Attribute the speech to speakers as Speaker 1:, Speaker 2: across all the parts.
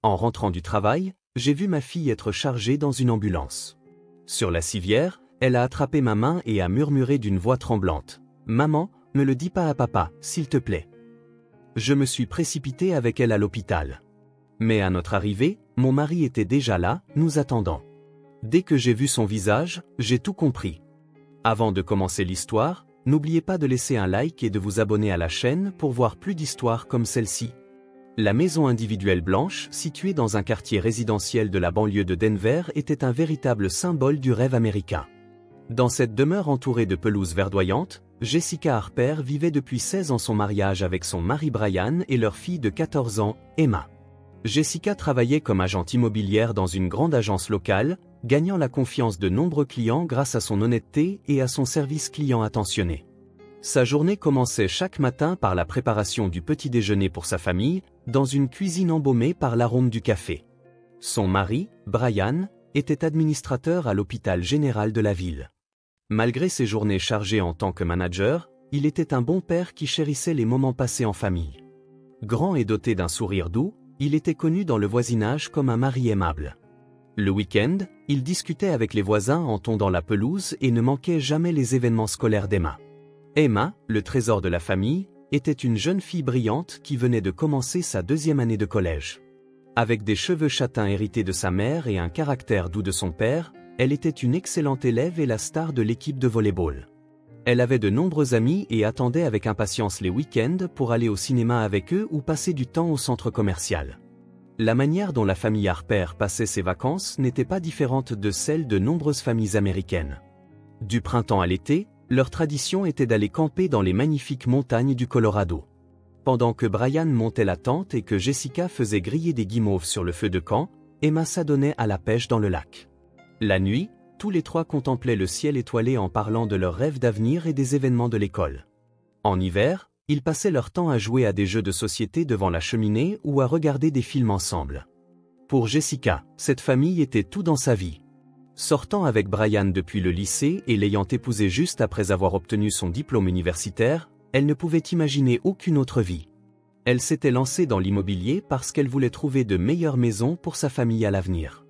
Speaker 1: En rentrant du travail, j'ai vu ma fille être chargée dans une ambulance. Sur la civière, elle a attrapé ma main et a murmuré d'une voix tremblante. « Maman, ne le dis pas à papa, s'il te plaît. » Je me suis précipité avec elle à l'hôpital. Mais à notre arrivée, mon mari était déjà là, nous attendant. Dès que j'ai vu son visage, j'ai tout compris. Avant de commencer l'histoire, n'oubliez pas de laisser un like et de vous abonner à la chaîne pour voir plus d'histoires comme celle-ci. La maison individuelle blanche, située dans un quartier résidentiel de la banlieue de Denver, était un véritable symbole du rêve américain. Dans cette demeure entourée de pelouses verdoyantes, Jessica Harper vivait depuis 16 ans son mariage avec son mari Brian et leur fille de 14 ans, Emma. Jessica travaillait comme agente immobilière dans une grande agence locale, gagnant la confiance de nombreux clients grâce à son honnêteté et à son service client attentionné. Sa journée commençait chaque matin par la préparation du petit déjeuner pour sa famille, dans une cuisine embaumée par l'arôme du café. Son mari, Brian, était administrateur à l'hôpital général de la ville. Malgré ses journées chargées en tant que manager, il était un bon père qui chérissait les moments passés en famille. Grand et doté d'un sourire doux, il était connu dans le voisinage comme un mari aimable. Le week-end, il discutait avec les voisins en tondant la pelouse et ne manquait jamais les événements scolaires d'Emma. Emma, le trésor de la famille, était une jeune fille brillante qui venait de commencer sa 2e année de collège. Avec des cheveux châtains hérités de sa mère et un caractère doux de son père, elle était une excellente élève et la star de l'équipe de volley-ball. Elle avait de nombreux amis et attendait avec impatience les week-ends pour aller au cinéma avec eux ou passer du temps au centre commercial. La manière dont la famille Harper passait ses vacances n'était pas différente de celle de nombreuses familles américaines. Du printemps à l'été, leur tradition était d'aller camper dans les magnifiques montagnes du Colorado. Pendant que Brian montait la tente et que Jessica faisait griller des guimauves sur le feu de camp, Emma s'adonnait à la pêche dans le lac. La nuit, tous les trois contemplaient le ciel étoilé en parlant de leurs rêves d'avenir et des événements de l'école. En hiver, ils passaient leur temps à jouer à des jeux de société devant la cheminée ou à regarder des films ensemble. Pour Jessica, cette famille était tout dans sa vie. Sortant avec Brian depuis le lycée et l'ayant épousé juste après avoir obtenu son diplôme universitaire, elle ne pouvait imaginer aucune autre vie. Elle s'était lancée dans l'immobilier parce qu'elle voulait trouver de meilleures maisons pour sa famille à l'avenir.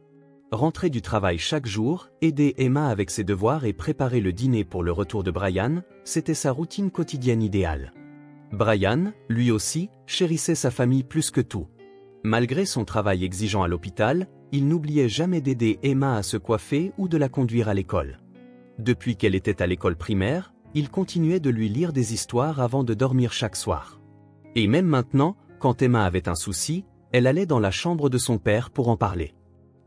Speaker 1: Rentrer du travail chaque jour, aider Emma avec ses devoirs et préparer le dîner pour le retour de Brian, c'était sa routine quotidienne idéale. Brian, lui aussi, chérissait sa famille plus que tout. Malgré son travail exigeant à l'hôpital, il n'oubliait jamais d'aider Emma à se coiffer ou de la conduire à l'école. Depuis qu'elle était à l'école primaire, il continuait de lui lire des histoires avant de dormir chaque soir. Et même maintenant, quand Emma avait un souci, elle allait dans la chambre de son père pour en parler.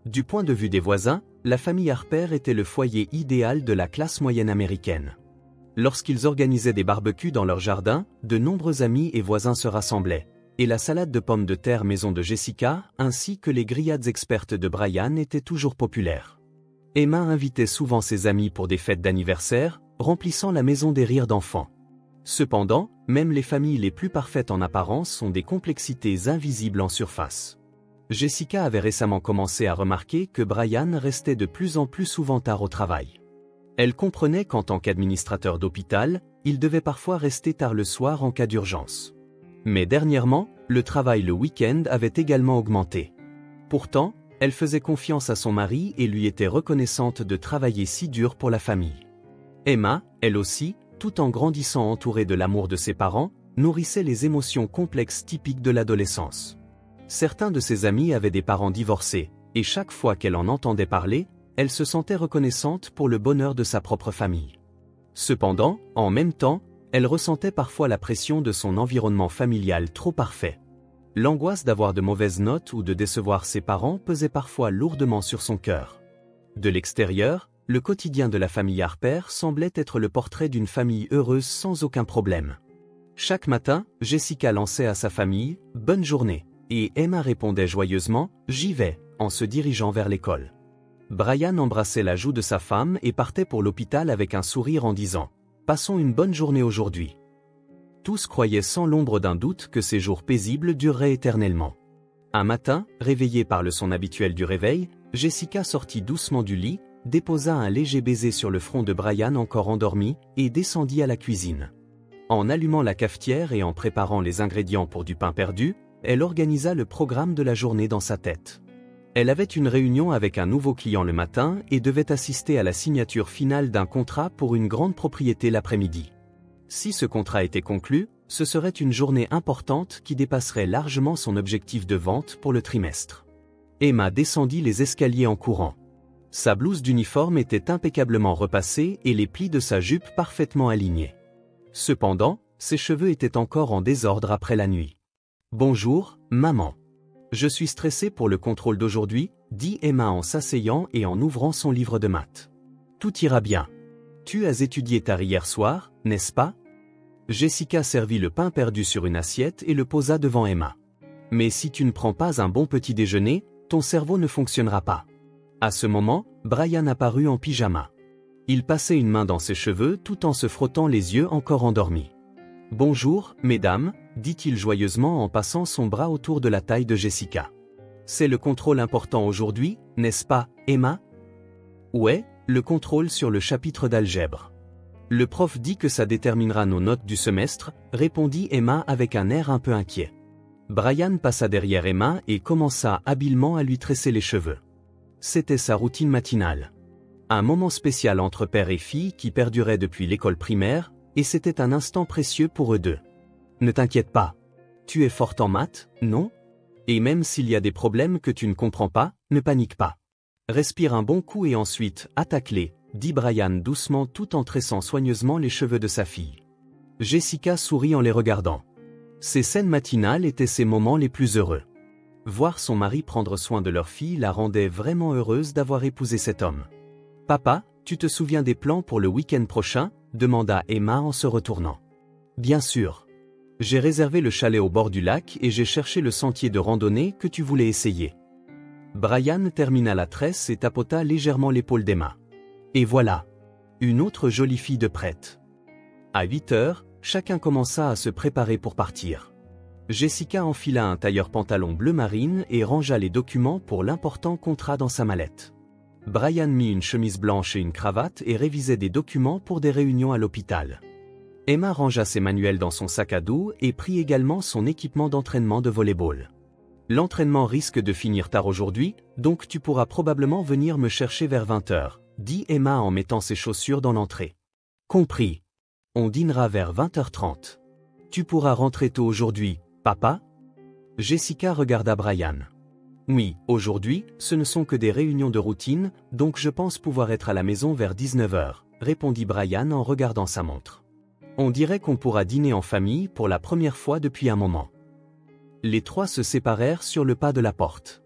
Speaker 1: Du point de vue des voisins, la famille Harper était le foyer idéal de la classe moyenne américaine. Lorsqu'ils organisaient des barbecues dans leur jardin, de nombreux amis et voisins se rassemblaient, et la salade de pommes de terre maison de Jessica, ainsi que les grillades expertes de Brian étaient toujours populaires. Emma invitait souvent ses amis pour des fêtes d'anniversaire, remplissant la maison des rires d'enfants. Cependant, même les familles les plus parfaites en apparence ont des complexités invisibles en surface. Jessica avait récemment commencé à remarquer que Brian restait de plus en plus souvent tard au travail. Elle comprenait qu'en tant qu'administrateur d'hôpital, il devait parfois rester tard le soir en cas d'urgence. Mais dernièrement, le travail le week-end avait également augmenté. Pourtant, elle faisait confiance à son mari et lui était reconnaissante de travailler si dur pour la famille. Emma, elle aussi, tout en grandissant entourée de l'amour de ses parents, nourrissait les émotions complexes typiques de l'adolescence. Certains de ses amis avaient des parents divorcés, et chaque fois qu'elle en entendait parler, elle se sentait reconnaissante pour le bonheur de sa propre famille. Cependant, en même temps, elle ressentait parfois la pression de son environnement familial trop parfait. L'angoisse d'avoir de mauvaises notes ou de décevoir ses parents pesait parfois lourdement sur son cœur. De l'extérieur, le quotidien de la famille Harper semblait être le portrait d'une famille heureuse sans aucun problème. Chaque matin, Jessica lançait à sa famille « Bonne journée » et Emma répondait joyeusement « J'y vais » en se dirigeant vers l'école. Brian embrassait la joue de sa femme et partait pour l'hôpital avec un sourire en disant « Passons une bonne journée aujourd'hui ». Tous croyaient sans l'ombre d'un doute que ces jours paisibles dureraient éternellement. Un matin, réveillée par le son habituel du réveil, Jessica sortit doucement du lit, déposa un léger baiser sur le front de Brian encore endormi et descendit à la cuisine. En allumant la cafetière et en préparant les ingrédients pour du pain perdu, elle organisa le programme de la journée dans sa tête. Elle avait une réunion avec un nouveau client le matin et devait assister à la signature finale d'un contrat pour une grande propriété l'après-midi. Si ce contrat était conclu, ce serait une journée importante qui dépasserait largement son objectif de vente pour le trimestre. Emma descendit les escaliers en courant. Sa blouse d'uniforme était impeccablement repassée et les plis de sa jupe parfaitement alignés. Cependant, ses cheveux étaient encore en désordre après la nuit. « Bonjour, maman. Je suis stressée pour le contrôle d'aujourd'hui, » dit Emma en s'asseyant et en ouvrant son livre de maths. « Tout ira bien. Tu as étudié tard hier soir, n'est-ce pas ?» Jessica servit le pain perdu sur une assiette et le posa devant Emma. « Mais si tu ne prends pas un bon petit déjeuner, ton cerveau ne fonctionnera pas. » À ce moment, Brian apparut en pyjama. Il passait une main dans ses cheveux tout en se frottant les yeux encore endormis. « Bonjour, mesdames, » dit-il joyeusement en passant son bras autour de la taille de Jessica. « C'est le contrôle important aujourd'hui, n'est-ce pas, Emma ?»« Ouais, le contrôle sur le chapitre d'algèbre. » « Le prof dit que ça déterminera nos notes du semestre, » répondit Emma avec un air un peu inquiet. Brian passa derrière Emma et commença habilement à lui tresser les cheveux. C'était sa routine matinale. Un moment spécial entre père et fille qui perdurait depuis l'école primaire, et c'était un instant précieux pour eux deux. « Ne t'inquiète pas. Tu es forte en maths, non? Et même s'il y a des problèmes que tu ne comprends pas, ne panique pas. Respire un bon coup et ensuite, attaque-les, » dit Brian doucement tout en tressant soigneusement les cheveux de sa fille. Jessica sourit en les regardant. Ces scènes matinales étaient ses moments les plus heureux. Voir son mari prendre soin de leur fille la rendait vraiment heureuse d'avoir épousé cet homme. « Papa, tu te souviens des plans pour le week-end prochain ?» demanda Emma en se retournant. « Bien sûr. J'ai réservé le chalet au bord du lac et j'ai cherché le sentier de randonnée que tu voulais essayer. » Brian termina la tresse et tapota légèrement l'épaule d'Emma. Et voilà. Une autre jolie fille de prête. À 8 heures, chacun commença à se préparer pour partir. Jessica enfila un tailleur-pantalon bleu marine et rangea les documents pour l'important contrat dans sa mallette. Brian mit une chemise blanche et une cravate et révisait des documents pour des réunions à l'hôpital. Emma rangea ses manuels dans son sac à dos et prit également son équipement d'entraînement de volley-ball. L'entraînement risque de finir tard aujourd'hui, donc tu pourras probablement venir me chercher vers 20 heures. Dit Emma en mettant ses chaussures dans l'entrée. Compris. On dînera vers 20h30. Tu pourras rentrer tôt aujourd'hui, papa? Jessica regarda Brian. Oui, aujourd'hui, ce ne sont que des réunions de routine, donc je pense pouvoir être à la maison vers 19h, répondit Brian en regardant sa montre. On dirait qu'on pourra dîner en famille pour la première fois depuis un moment. Les trois se séparèrent sur le pas de la porte.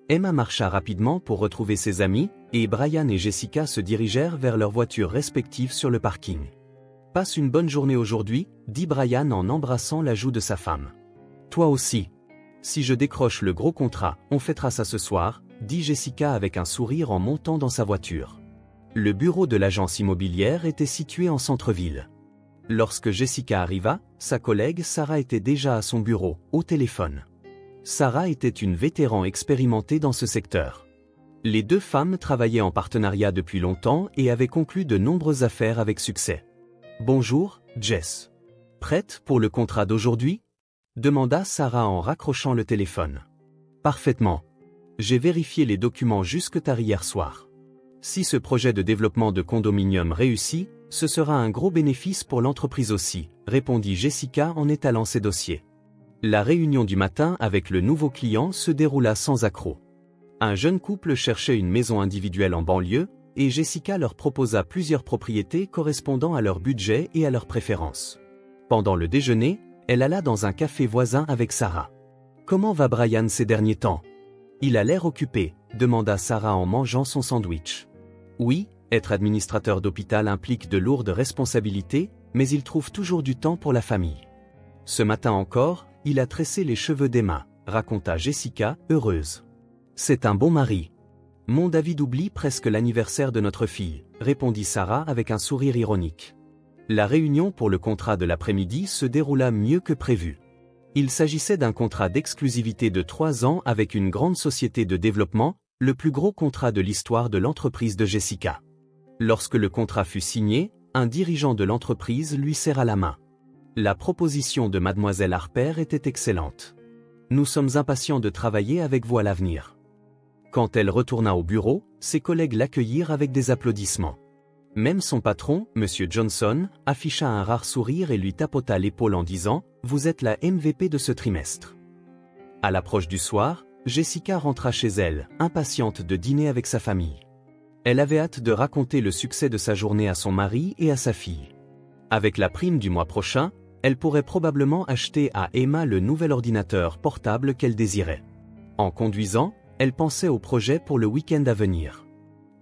Speaker 1: Emma marcha rapidement pour retrouver ses amis, et Brian et Jessica se dirigèrent vers leurs voitures respectives sur le parking. « Passe une bonne journée aujourd'hui, » dit Brian en embrassant la joue de sa femme. « Toi aussi. Si je décroche le gros contrat, on fêtera ça ce soir, » dit Jessica avec un sourire en montant dans sa voiture. Le bureau de l'agence immobilière était situé en centre-ville. Lorsque Jessica arriva, sa collègue Sarah était déjà à son bureau, au téléphone. Sarah était une vétéran expérimentée dans ce secteur. Les deux femmes travaillaient en partenariat depuis longtemps et avaient conclu de nombreuses affaires avec succès. « Bonjour, Jess. Prête pour le contrat d'aujourd'hui ?» demanda Sarah en raccrochant le téléphone. « Parfaitement. J'ai vérifié les documents jusque tard hier soir. Si ce projet de développement de condominium réussit, ce sera un gros bénéfice pour l'entreprise aussi, » répondit Jessica en étalant ses dossiers. La réunion du matin avec le nouveau client se déroula sans accroc. Un jeune couple cherchait une maison individuelle en banlieue, et Jessica leur proposa plusieurs propriétés correspondant à leur budget et à leurs préférences. Pendant le déjeuner, elle alla dans un café voisin avec Sarah. « Comment va Brian ces derniers temps ? Il a l'air occupé, » demanda Sarah en mangeant son sandwich. « Oui, être administrateur d'hôpital implique de lourdes responsabilités, mais il trouve toujours du temps pour la famille. Ce matin encore, il a tressé les cheveux d'Emma, » raconta Jessica, heureuse. « C'est un bon mari. Mon David oublie presque l'anniversaire de notre fille, » répondit Sarah avec un sourire ironique. La réunion pour le contrat de l'après-midi se déroula mieux que prévu. Il s'agissait d'un contrat d'exclusivité de 3 ans avec une grande société de développement, le plus gros contrat de l'histoire de l'entreprise de Jessica. Lorsque le contrat fut signé, un dirigeant de l'entreprise lui serra la main. La proposition de Mademoiselle Harper était excellente. nous sommes impatients de travailler avec vous à l'avenir. » Quand elle retourna au bureau, ses collègues l'accueillirent avec des applaudissements. Même son patron, M. Johnson, afficha un rare sourire et lui tapota l'épaule en disant « Vous êtes la MVP de ce trimestre. » À l'approche du soir, Jessica rentra chez elle, impatiente de dîner avec sa famille. Elle avait hâte de raconter le succès de sa journée à son mari et à sa fille. Avec la prime du mois prochain, elle pourrait probablement acheter à Emma le nouvel ordinateur portable qu'elle désirait. En conduisant, elle pensait au projet pour le week-end à venir.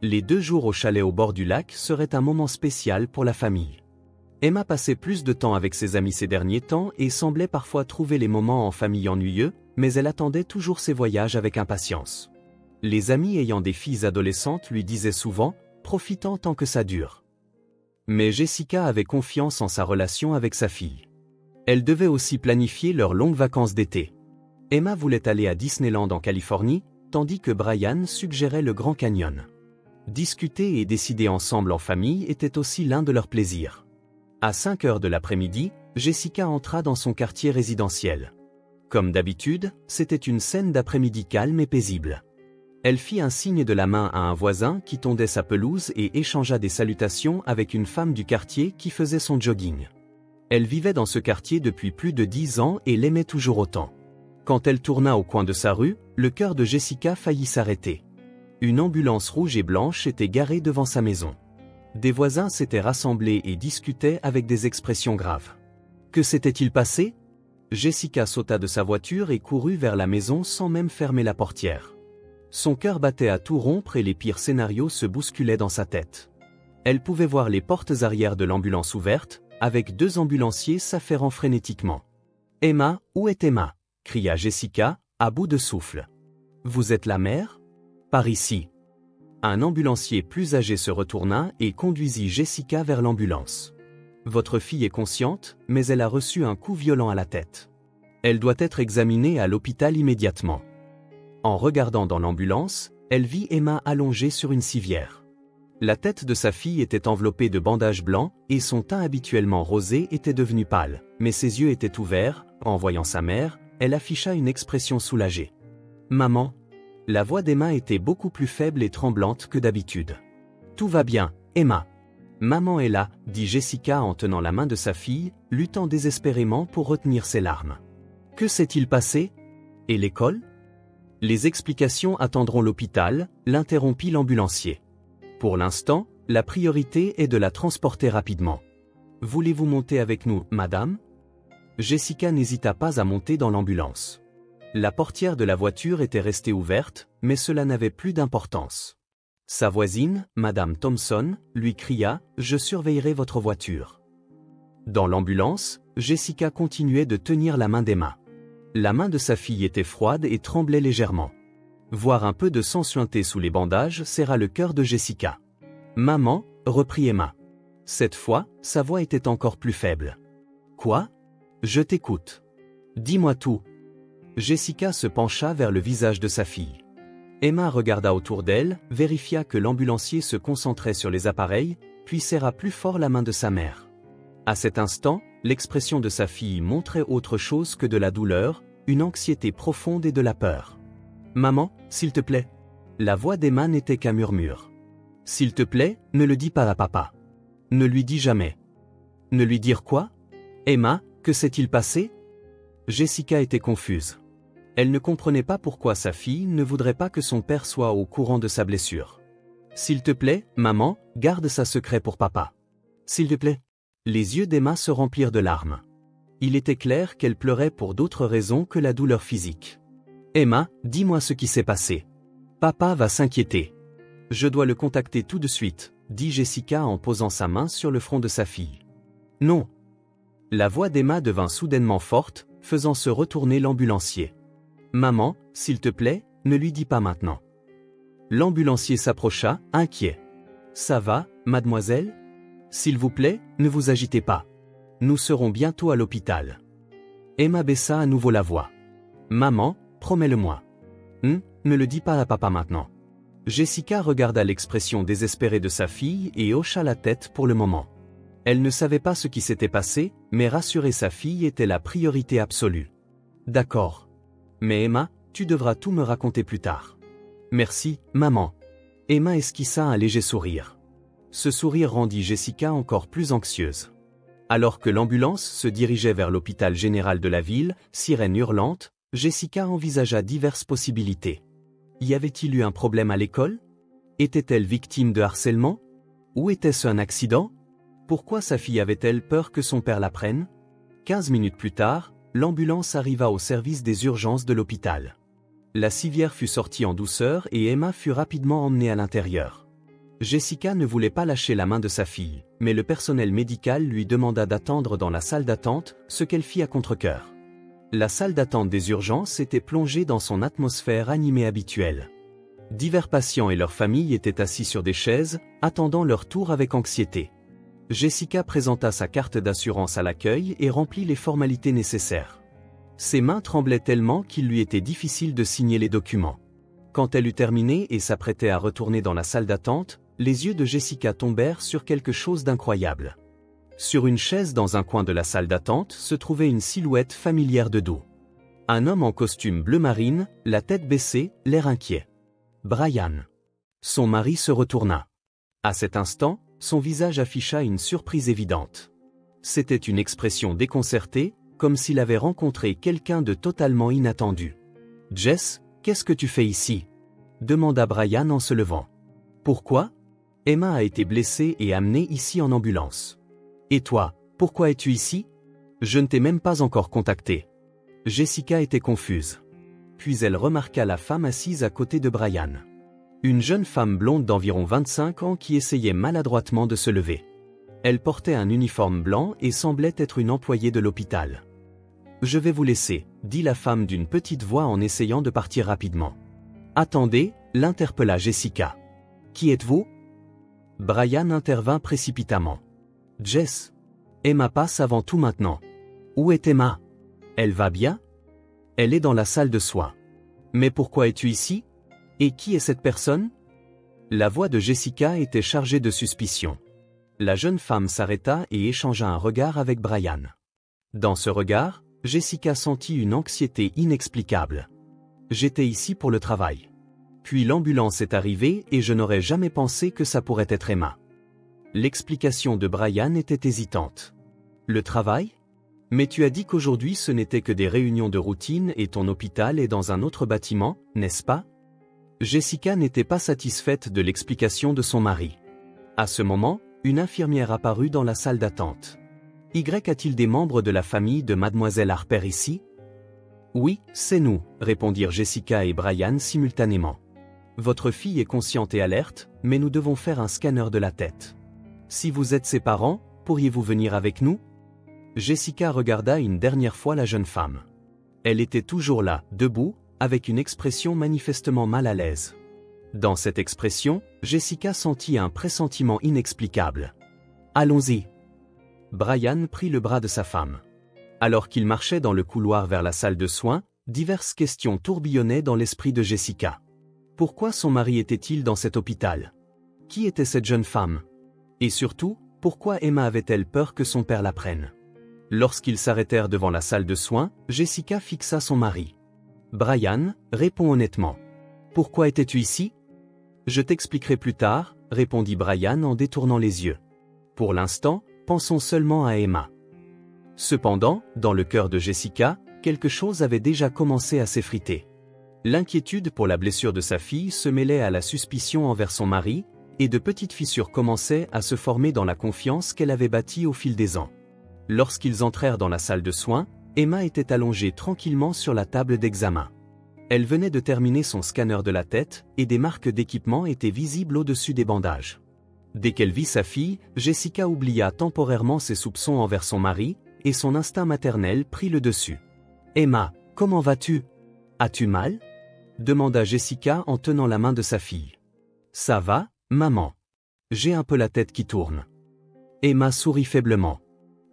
Speaker 1: Les 2 jours au chalet au bord du lac seraient un moment spécial pour la famille. Emma passait plus de temps avec ses amis ces derniers temps et semblait parfois trouver les moments en famille ennuyeux, mais elle attendait toujours ses voyages avec impatience. Les amis ayant des filles adolescentes lui disaient souvent « profitant tant que ça dure ». Mais Jessica avait confiance en sa relation avec sa fille. Elle devait aussi planifier leurs longues vacances d'été. Emma voulait aller à Disneyland en Californie, tandis que Brian suggérait le Grand Canyon. Discuter et décider ensemble en famille était aussi l'un de leurs plaisirs. À 5 heures de l'après-midi, Jessica entra dans son quartier résidentiel. Comme d'habitude, c'était une scène d'après-midi calme et paisible. Elle fit un signe de la main à un voisin qui tondait sa pelouse et échangea des salutations avec une femme du quartier qui faisait son jogging. Elle vivait dans ce quartier depuis plus de 10 ans et l'aimait toujours autant. Quand elle tourna au coin de sa rue, le cœur de Jessica faillit s'arrêter. Une ambulance rouge et blanche était garée devant sa maison. Des voisins s'étaient rassemblés et discutaient avec des expressions graves. Que s'était-il passé? Jessica sauta de sa voiture et courut vers la maison sans même fermer la portière. Son cœur battait à tout rompre et les pires scénarios se bousculaient dans sa tête. Elle pouvait voir les portes arrière de l'ambulance ouvertes, avec 2 ambulanciers s'affairant frénétiquement. « Emma, où est Emma ?» cria Jessica, à bout de souffle. « Vous êtes la mère ? Par ici. » Un ambulancier plus âgé se retourna et conduisit Jessica vers l'ambulance. « Votre fille est consciente, mais elle a reçu un coup violent à la tête. Elle doit être examinée à l'hôpital immédiatement. » En regardant dans l'ambulance, elle vit Emma allongée sur une civière. La tête de sa fille était enveloppée de bandages blancs et son teint habituellement rosé était devenu pâle, mais ses yeux étaient ouverts. En voyant sa mère, elle afficha une expression soulagée. « Maman ?» La voix d'Emma était beaucoup plus faible et tremblante que d'habitude. « Tout va bien, Emma. »« Maman est là, » dit Jessica en tenant la main de sa fille, luttant désespérément pour retenir ses larmes. « Que s'est-il passé? Et l'école ? » « Les explications attendront l'hôpital, » l'interrompit l'ambulancier. « Pour l'instant, la priorité est de la transporter rapidement. Voulez-vous monter avec nous, madame ?» Jessica n'hésita pas à monter dans l'ambulance. La portière de la voiture était restée ouverte, mais cela n'avait plus d'importance. Sa voisine, madame Thompson, lui cria « Je surveillerai votre voiture. » Dans l'ambulance, Jessica continuait de tenir la main d'Emma. La main de sa fille était froide et tremblait légèrement. Voir un peu de sang suinter sous les bandages serra le cœur de Jessica. « Maman, » reprit Emma. Cette fois, sa voix était encore plus faible. « Quoi ? Je t'écoute. Dis-moi tout. » Jessica se pencha vers le visage de sa fille. Emma regarda autour d'elle, vérifia que l'ambulancier se concentrait sur les appareils, puis serra plus fort la main de sa mère. À cet instant, l'expression de sa fille montrait autre chose que de la douleur, une anxiété profonde et de la peur. « Maman, s'il te plaît. » La voix d'Emma n'était qu'un murmure. « S'il te plaît, ne le dis pas à papa. Ne lui dis jamais. » Ne lui dire quoi? Emma, que s'est-il passé? Jessica était confuse. Elle ne comprenait pas pourquoi sa fille ne voudrait pas que son père soit au courant de sa blessure. « S'il te plaît, maman, garde ça secret pour papa. S'il te plaît. » Les yeux d'Emma se remplirent de larmes. Il était clair qu'elle pleurait pour d'autres raisons que la douleur physique. « Emma, dis-moi ce qui s'est passé. Papa va s'inquiéter. »« Je dois le contacter tout de suite, » dit Jessica en posant sa main sur le front de sa fille. « Non. » La voix d'Emma devint soudainement forte, faisant se retourner l'ambulancier. « Maman, s'il te plaît, ne lui dis pas maintenant. » L'ambulancier s'approcha, inquiet. « Ça va, mademoiselle ? S'il vous plaît, ne vous agitez pas. Nous serons bientôt à l'hôpital. » Emma baissa à nouveau la voix. « Maman, promets-le-moi. »« Ne le dis pas à papa maintenant. » Jessica regarda l'expression désespérée de sa fille et hocha la tête pour le moment. Elle ne savait pas ce qui s'était passé, mais rassurer sa fille était la priorité absolue. « D'accord. Mais Emma, tu devras tout me raconter plus tard. Merci, maman. Emma esquissa un léger sourire. Ce sourire rendit Jessica encore plus anxieuse. Alors que l'ambulance se dirigeait vers l'hôpital général de la ville, sirène hurlante, Jessica envisagea diverses possibilités. Y avait-il eu un problème à l'école? Était-elle victime de harcèlement? Ou était-ce un accident? Pourquoi sa fille avait-elle peur que son père la prenne? 15 minutes plus tard, l'ambulance arriva au service des urgences de l'hôpital. La civière fut sortie en douceur et Emma fut rapidement emmenée à l'intérieur. Jessica ne voulait pas lâcher la main de sa fille, mais le personnel médical lui demanda d'attendre dans la salle d'attente, ce qu'elle fit à contre-cœur. La salle d'attente des urgences était plongée dans son atmosphère animée habituelle. Divers patients et leurs familles étaient assis sur des chaises, attendant leur tour avec anxiété. Jessica présenta sa carte d'assurance à l'accueil et remplit les formalités nécessaires. Ses mains tremblaient tellement qu'il lui était difficile de signer les documents. Quand elle eut terminé et s'apprêtait à retourner dans la salle d'attente, les yeux de Jessica tombèrent sur quelque chose d'incroyable. Sur une chaise dans un coin de la salle d'attente se trouvait une silhouette familière de dos. Un homme en costume bleu marine, la tête baissée, l'air inquiet. Brian. Son mari se retourna. À cet instant, son visage afficha une surprise évidente. C'était une expression déconcertée, comme s'il avait rencontré quelqu'un de totalement inattendu. « Jess, qu'est-ce que tu fais ici ?» demanda Brian en se levant. « Pourquoi ? Emma a été blessée et amenée ici en ambulance. Et toi, pourquoi es-tu ici ? Je ne t'ai même pas encore contacté. » Jessica était confuse. Puis elle remarqua la femme assise à côté de Brian. Une jeune femme blonde d'environ 25 ans qui essayait maladroitement de se lever. Elle portait un uniforme blanc et semblait être une employée de l'hôpital. « Je vais vous laisser, » dit la femme d'une petite voix en essayant de partir rapidement. « Attendez, » l'interpella Jessica. « Qui êtes-vous » Brian intervint précipitamment. « Jess. Emma passe avant tout maintenant. »« Où est Emma ? Elle va bien ? » ?»« Elle est dans la salle de soins. »« Mais pourquoi es-tu ici ? Et qui est cette personne ?» La voix de Jessica était chargée de suspicion. La jeune femme s'arrêta et échangea un regard avec Brian. Dans ce regard, Jessica sentit une anxiété inexplicable. « J'étais ici pour le travail. Puis l'ambulance est arrivée et je n'aurais jamais pensé que ça pourrait être Emma. » L'explication de Brian était hésitante. « Le travail ? Mais tu as dit qu'aujourd'hui ce n'était que des réunions de routine et ton hôpital est dans un autre bâtiment, n'est-ce pas ?» Jessica n'était pas satisfaite de l'explication de son mari. À ce moment, une infirmière apparut dans la salle d'attente. « Y a-t-il des membres de la famille de Mademoiselle Harper ici ?» « Oui, c'est nous, » répondirent Jessica et Brian simultanément. « Votre fille est consciente et alerte, mais nous devons faire un scanner de la tête. Si vous êtes ses parents, pourriez-vous venir avec nous ?» Jessica regarda une dernière fois la jeune femme. Elle était toujours là, debout, avec une expression manifestement mal à l'aise. Dans cette expression, Jessica sentit un pressentiment inexplicable. « Allons-y. » Brian prit le bras de sa femme. Alors qu'il marchait dans le couloir vers la salle de soins, diverses questions tourbillonnaient dans l'esprit de Jessica. Pourquoi son mari était-il dans cet hôpital? Qui était cette jeune femme? Et surtout, pourquoi Emma avait-elle peur que son père la prenne? Lorsqu'ils s'arrêtèrent devant la salle de soins, Jessica fixa son mari. « Brian, réponds honnêtement. Pourquoi étais-tu ici ?»« Je t'expliquerai plus tard, » répondit Brian en détournant les yeux. « Pour l'instant, pensons seulement à Emma. » Cependant, dans le cœur de Jessica, quelque chose avait déjà commencé à s'effriter. L'inquiétude pour la blessure de sa fille se mêlait à la suspicion envers son mari, et de petites fissures commençaient à se former dans la confiance qu'elle avait bâtie au fil des ans. Lorsqu'ils entrèrent dans la salle de soins, Emma était allongée tranquillement sur la table d'examen. Elle venait de terminer son scanner de la tête, et des marques d'équipement étaient visibles au-dessus des bandages. Dès qu'elle vit sa fille, Jessica oublia temporairement ses soupçons envers son mari, et son instinct maternel prit le dessus. « Emma, comment vas-tu ? As-tu mal ?» demanda Jessica en tenant la main de sa fille. « Ça va, maman. J'ai un peu la tête qui tourne. » Emma sourit faiblement.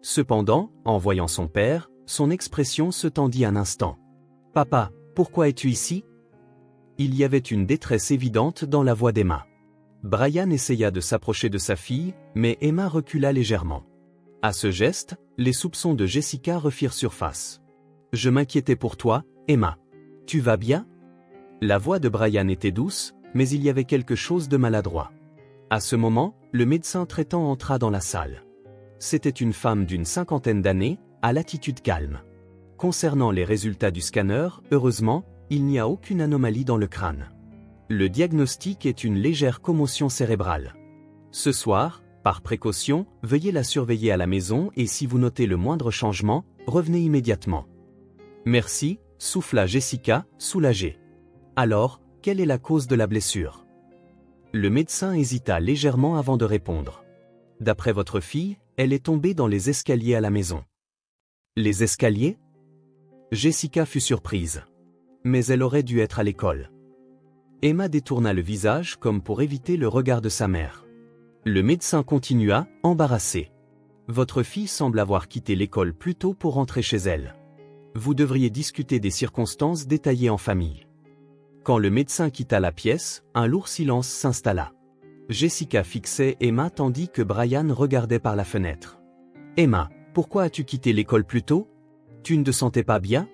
Speaker 1: Cependant, en voyant son père, son expression se tendit un instant. « Papa, pourquoi es-tu ici ?» Il y avait une détresse évidente dans la voix d'Emma. Brian essaya de s'approcher de sa fille, mais Emma recula légèrement. À ce geste, les soupçons de Jessica refirent surface. « Je m'inquiétais pour toi, Emma. Tu vas bien? La voix de Brian était douce, mais il y avait quelque chose de maladroit. À ce moment, le médecin traitant entra dans la salle. C'était une femme d'une 50aine d'années, à l'attitude calme. Concernant les résultats du scanner, heureusement, il n'y a aucune anomalie dans le crâne. Le diagnostic est une légère commotion cérébrale. Ce soir, par précaution, veuillez la surveiller à la maison et si vous notez le moindre changement, revenez immédiatement. Merci, souffla Jessica, soulagée. Alors, quelle est la cause de la blessure? Le médecin hésita légèrement avant de répondre. D'après votre fille, elle est tombée dans les escaliers à la maison. Les escaliers? Jessica fut surprise. Mais elle aurait dû être à l'école. Emma détourna le visage comme pour éviter le regard de sa mère. Le médecin continua, embarrassé. Votre fille semble avoir quitté l'école plus tôt pour rentrer chez elle. Vous devriez discuter des circonstances détaillées en famille. Quand le médecin quitta la pièce, un lourd silence s'installa. Jessica fixait Emma tandis que Brian regardait par la fenêtre. Emma, pourquoi as-tu quitté l'école plus tôt? Tu ne te sentais pas bien?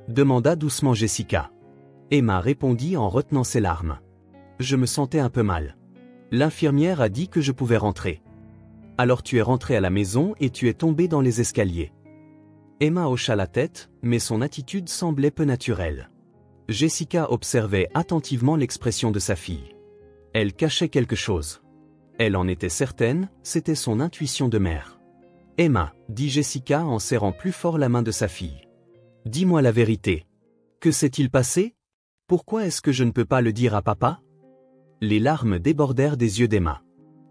Speaker 1: Demanda doucement Jessica. Emma répondit en retenant ses larmes. Je me sentais un peu mal. L'infirmière a dit que je pouvais rentrer. Alors tu es rentrée à la maison et tu es tombée dans les escaliers. Emma hocha la tête, mais son attitude semblait peu naturelle. Jessica observait attentivement l'expression de sa fille. Elle cachait quelque chose. Elle en était certaine, c'était son intuition de mère. Emma, dit Jessica en serrant plus fort la main de sa fille. Dis-moi la vérité. Que s'est-il passé? Pourquoi est-ce que je ne peux pas le dire à papa? Les larmes débordèrent des yeux d'Emma.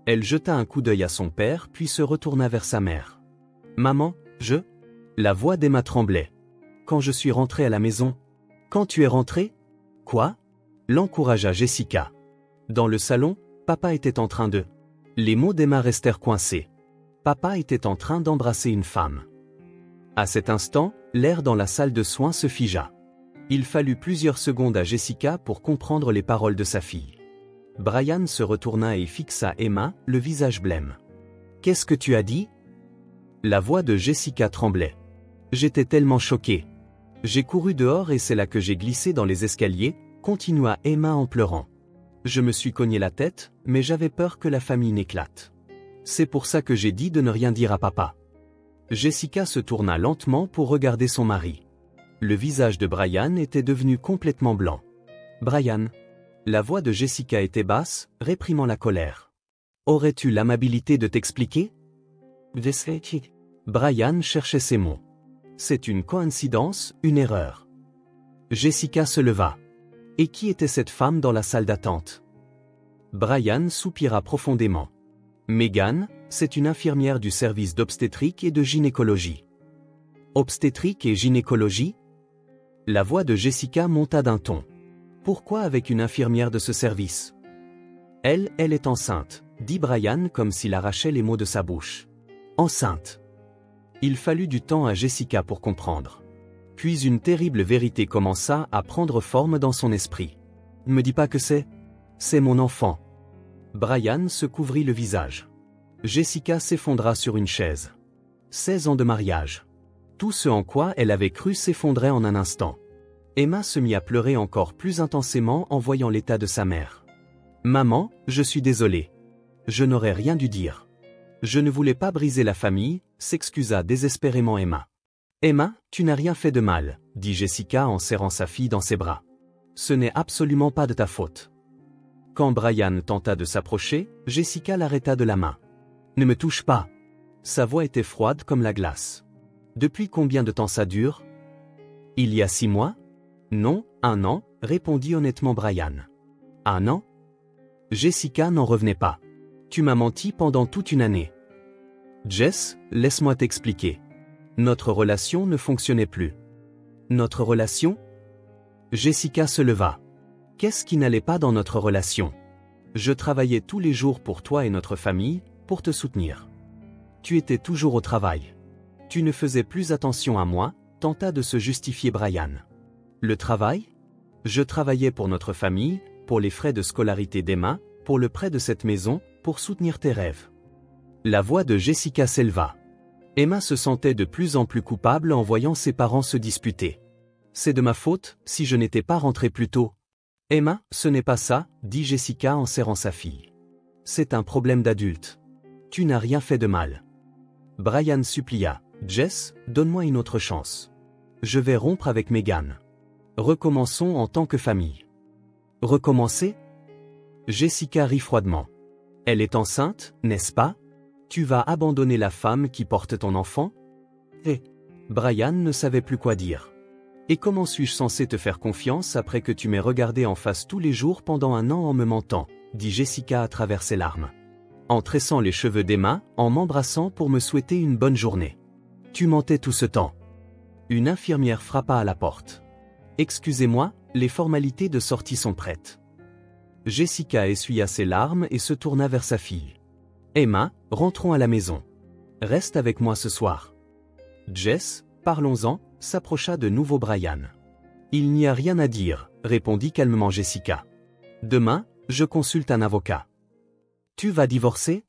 Speaker 1: Elle jeta un coup d'œil à son père puis se retourna vers sa mère. Maman, je... La voix d'Emma tremblait. Quand je suis rentrée à la maison. Quand tu es rentrée? Quoi? L'encouragea Jessica. Dans le salon, papa était en train de... Les mots d'Emma restèrent coincés. Papa était en train d'embrasser une femme. À cet instant, l'air dans la salle de soins se figea. Il fallut plusieurs secondes à Jessica pour comprendre les paroles de sa fille. Brian se retourna et fixa Emma, le visage blême. Qu'est-ce que tu as dit? La voix de Jessica tremblait. J'étais tellement choquée. J'ai couru dehors et c'est là que j'ai glissé dans les escaliers, continua Emma en pleurant. Je me suis cogné la tête, mais j'avais peur que la famille n'éclate. C'est pour ça que j'ai dit de ne rien dire à papa. Jessica se tourna lentement pour regarder son mari. Le visage de Brian était devenu complètement blanc. Brian. La voix de Jessica était basse, réprimant la colère. Aurais-tu l'amabilité de t'expliquer? Brian cherchait ses mots. C'est une coïncidence, une erreur. Jessica se leva. Et qui était cette femme dans la salle d'attente? Brian soupira profondément. Megan, c'est une infirmière du service d'obstétrique et de gynécologie. Obstétrique et gynécologie? La voix de Jessica monta d'un ton. Pourquoi avec une infirmière de ce service? Elle est enceinte, dit Brian comme s'il arrachait les mots de sa bouche. Enceinte. Il fallut du temps à Jessica pour comprendre. Puis une terrible vérité commença à prendre forme dans son esprit. Ne me dis pas que c'est mon enfant. Brian se couvrit le visage. Jessica s'effondra sur une chaise. 16 ans de mariage. Tout ce en quoi elle avait cru s'effondrait en un instant. Emma se mit à pleurer encore plus intensément en voyant l'état de sa mère. Maman, je suis désolée. Je n'aurais rien dû dire. Je ne voulais pas briser la famille, s'excusa désespérément Emma. Emma, tu n'as rien fait de mal, dit Jessica en serrant sa fille dans ses bras. Ce n'est absolument pas de ta faute. Quand Brian tenta de s'approcher, Jessica l'arrêta de la main. Ne me touche pas. Sa voix était froide comme la glace. Depuis combien de temps ça dure? Il y a 6 mois? Non, 1 an, répondit honnêtement Brian. 1 an? Jessica n'en revenait pas. Tu m'as menti pendant toute une année. Jess, laisse-moi t'expliquer. Notre relation ne fonctionnait plus. Notre relation? Jessica se leva. Qu'est-ce qui n'allait pas dans notre relation? Je travaillais tous les jours pour toi et notre famille, pour te soutenir. Tu étais toujours au travail. Tu ne faisais plus attention à moi, tenta de se justifier Brian. Le travail? Je travaillais pour notre famille, pour les frais de scolarité d'Emma, pour le prêt de cette maison, pour soutenir tes rêves. La voix de Jessica s'éleva. Emma se sentait de plus en plus coupable en voyant ses parents se disputer. C'est de ma faute, si je n'étais pas rentré plus tôt. Emma, ce n'est pas ça, dit Jessica en serrant sa fille. C'est un problème d'adulte. Tu n'as rien fait de mal. Brian supplia. Jess, donne-moi une autre chance. Je vais rompre avec Megan. Recommençons en tant que famille. Recommencer? Jessica rit froidement. Elle est enceinte, n'est-ce pas? Tu vas abandonner la femme qui porte ton enfant? Brian ne savait plus quoi dire. Et comment suis-je censé te faire confiance après que tu m'aies regardé en face tous les jours pendant un an en me mentant, dit Jessica à travers ses larmes. En tressant les cheveux d'Emma, en m'embrassant pour me souhaiter une bonne journée. Tu mentais tout ce temps. Une infirmière frappa à la porte. Excusez-moi, les formalités de sortie sont prêtes. Jessica essuya ses larmes et se tourna vers sa fille. Emma, rentrons à la maison. Reste avec moi ce soir. Jess, parlons-en, s'approcha de nouveau Brian. Il n'y a rien à dire, répondit calmement Jessica. Demain, je consulte un avocat. Tu vas divorcer?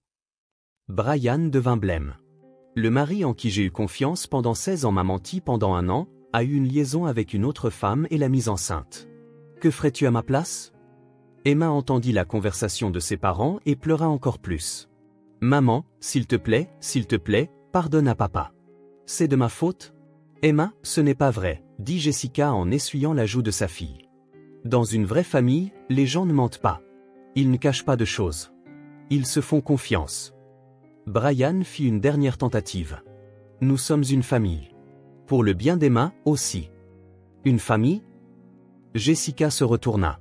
Speaker 1: Brian devint blême. Le mari en qui j'ai eu confiance pendant 16 ans m'a menti pendant un an, a eu une liaison avec une autre femme et l'a mise enceinte. Que ferais-tu à ma place? Emma entendit la conversation de ses parents et pleura encore plus. Maman, s'il te plaît, pardonne à papa. C'est de ma faute? Emma, ce n'est pas vrai, dit Jessica en essuyant la joue de sa fille. Dans une vraie famille, les gens ne mentent pas. Ils ne cachent pas de choses. Ils se font confiance. Brian fit une dernière tentative. Nous sommes une famille. Pour le bien d'Emma, aussi. Une famille? Jessica se retourna.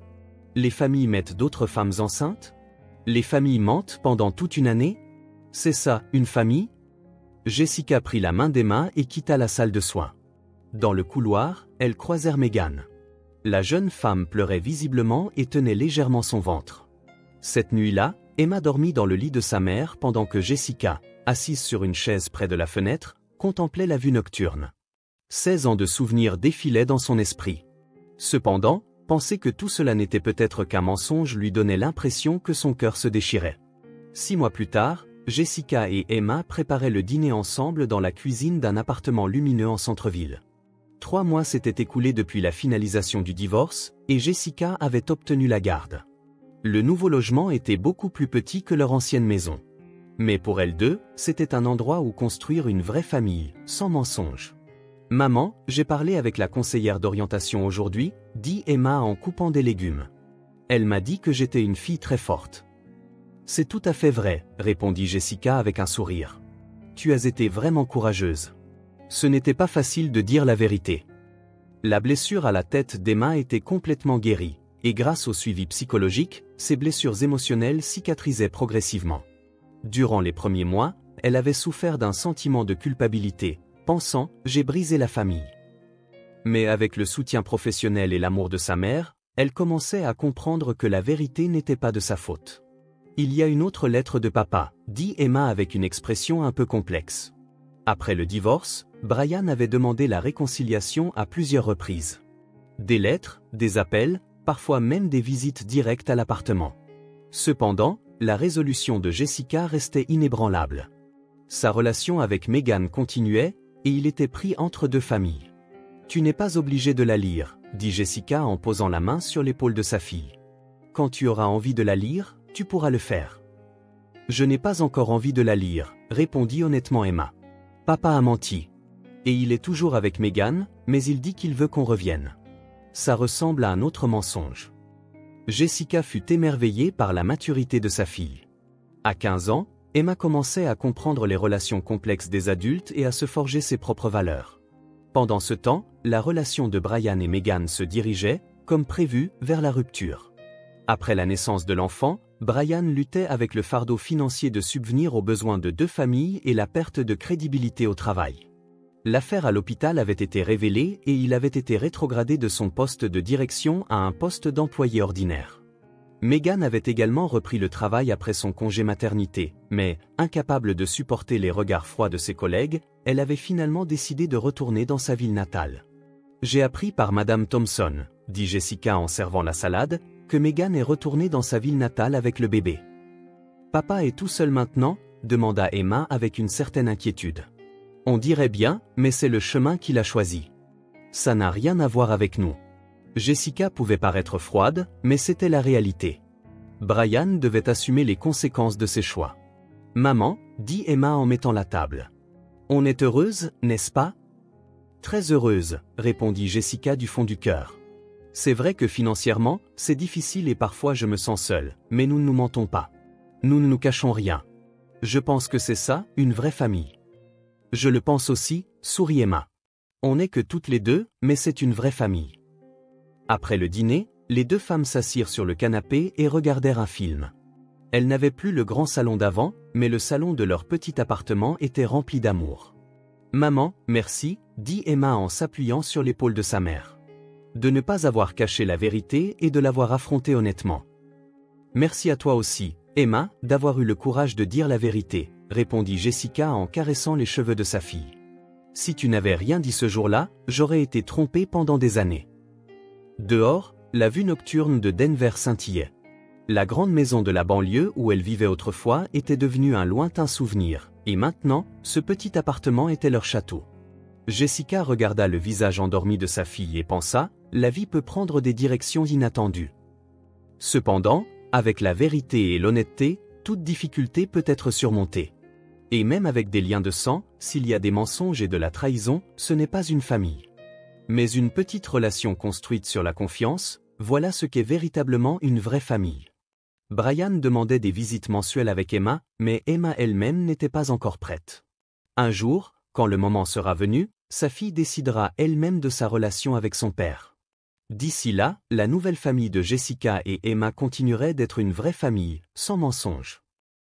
Speaker 1: Les familles mettent d'autres femmes enceintes? Les familles mentent pendant toute une année? C'est ça, une famille? Jessica prit la main d'Emma et quitta la salle de soins. Dans le couloir, elles croisèrent Megan. La jeune femme pleurait visiblement et tenait légèrement son ventre. Cette nuit-là, Emma dormit dans le lit de sa mère pendant que Jessica, assise sur une chaise près de la fenêtre, contemplait la vue nocturne. 16 ans de souvenirs défilaient dans son esprit. Cependant, penser que tout cela n'était peut-être qu'un mensonge lui donnait l'impression que son cœur se déchirait. 6 mois plus tard, Jessica et Emma préparaient le dîner ensemble dans la cuisine d'un appartement lumineux en centre-ville. 3 mois s'étaient écoulés depuis la finalisation du divorce, et Jessica avait obtenu la garde. Le nouveau logement était beaucoup plus petit que leur ancienne maison. Mais pour elles deux, c'était un endroit où construire une vraie famille, sans mensonge. « Maman, j'ai parlé avec la conseillère d'orientation aujourd'hui, dit Emma en coupant des légumes. Elle m'a dit que j'étais une fille très forte. » C'est tout à fait vrai, répondit Jessica avec un sourire. Tu as été vraiment courageuse. Ce n'était pas facile de dire la vérité. La blessure à la tête d'Emma était complètement guérie, et grâce au suivi psychologique, ses blessures émotionnelles cicatrisaient progressivement. Durant les premiers mois, elle avait souffert d'un sentiment de culpabilité, pensant « j'ai brisé la famille ». Mais avec le soutien professionnel et l'amour de sa mère, elle commençait à comprendre que la vérité n'était pas de sa faute. « Il y a une autre lettre de papa », dit Emma avec une expression un peu complexe. Après le divorce, Brian avait demandé la réconciliation à plusieurs reprises. Des lettres, des appels, parfois même des visites directes à l'appartement. Cependant, la résolution de Jessica restait inébranlable. Sa relation avec Megan continuait, et il était pris entre deux familles. « Tu n'es pas obligé de la lire », dit Jessica en posant la main sur l'épaule de sa fille. « Quand tu auras envie de la lire, tu pourras le faire. »« Je n'ai pas encore envie de la lire », répondit honnêtement Emma. « Papa a menti. Et il est toujours avec Megan, mais il dit qu'il veut qu'on revienne. » Ça ressemble à un autre mensonge. Jessica fut émerveillée par la maturité de sa fille. À 15 ans, Emma commençait à comprendre les relations complexes des adultes et à se forger ses propres valeurs. Pendant ce temps, la relation de Brian et Megan se dirigeait, comme prévu, vers la rupture. Après la naissance de l'enfant, Brian luttait avec le fardeau financier de subvenir aux besoins de deux familles et la perte de crédibilité au travail. L'affaire à l'hôpital avait été révélée et il avait été rétrogradé de son poste de direction à un poste d'employé ordinaire. Megan avait également repris le travail après son congé maternité, mais, incapable de supporter les regards froids de ses collègues, elle avait finalement décidé de retourner dans sa ville natale. « J'ai appris par Madame Thompson », dit Jessica en servant la salade, que Megan est retournée dans sa ville natale avec le bébé. « Papa est tout seul maintenant ?» demanda Emma avec une certaine inquiétude. « On dirait bien, mais c'est le chemin qu'il a choisi. » Ça n'a rien à voir avec nous. Jessica pouvait paraître froide, mais c'était la réalité. Brian devait assumer les conséquences de ses choix. Maman, dit Emma en mettant la table. On est heureuse, n'est-ce pas? Très heureuse, répondit Jessica du fond du cœur. C'est vrai que financièrement, c'est difficile et parfois je me sens seule, mais nous ne nous mentons pas. Nous ne nous cachons rien. Je pense que c'est ça, une vraie famille. Je le pense aussi, sourit Emma. On n'est que toutes les deux, mais c'est une vraie famille. Après le dîner, les deux femmes s'assirent sur le canapé et regardèrent un film. Elles n'avaient plus le grand salon d'avant, mais le salon de leur petit appartement était rempli d'amour. Maman, merci, dit Emma en s'appuyant sur l'épaule de sa mère. De ne pas avoir caché la vérité et de l'avoir affrontée honnêtement. Merci à toi aussi, Emma, d'avoir eu le courage de dire la vérité, répondit Jessica en caressant les cheveux de sa fille. Si tu n'avais rien dit ce jour-là, j'aurais été trompée pendant des années. Dehors, la vue nocturne de Denver scintillait. La grande maison de la banlieue où elle vivait autrefois était devenue un lointain souvenir, et maintenant, ce petit appartement était leur château. Jessica regarda le visage endormi de sa fille et pensa, la vie peut prendre des directions inattendues. Cependant, avec la vérité et l'honnêteté, toute difficulté peut être surmontée. Et même avec des liens de sang, s'il y a des mensonges et de la trahison, ce n'est pas une famille. Mais une petite relation construite sur la confiance, voilà ce qu'est véritablement une vraie famille. Brian demandait des visites mensuelles avec Emma, mais Emma elle-même n'était pas encore prête. Un jour, quand le moment sera venu, sa fille décidera elle-même de sa relation avec son père. D'ici là, la nouvelle famille de Jessica et Emma continuerait d'être une vraie famille, sans mensonge.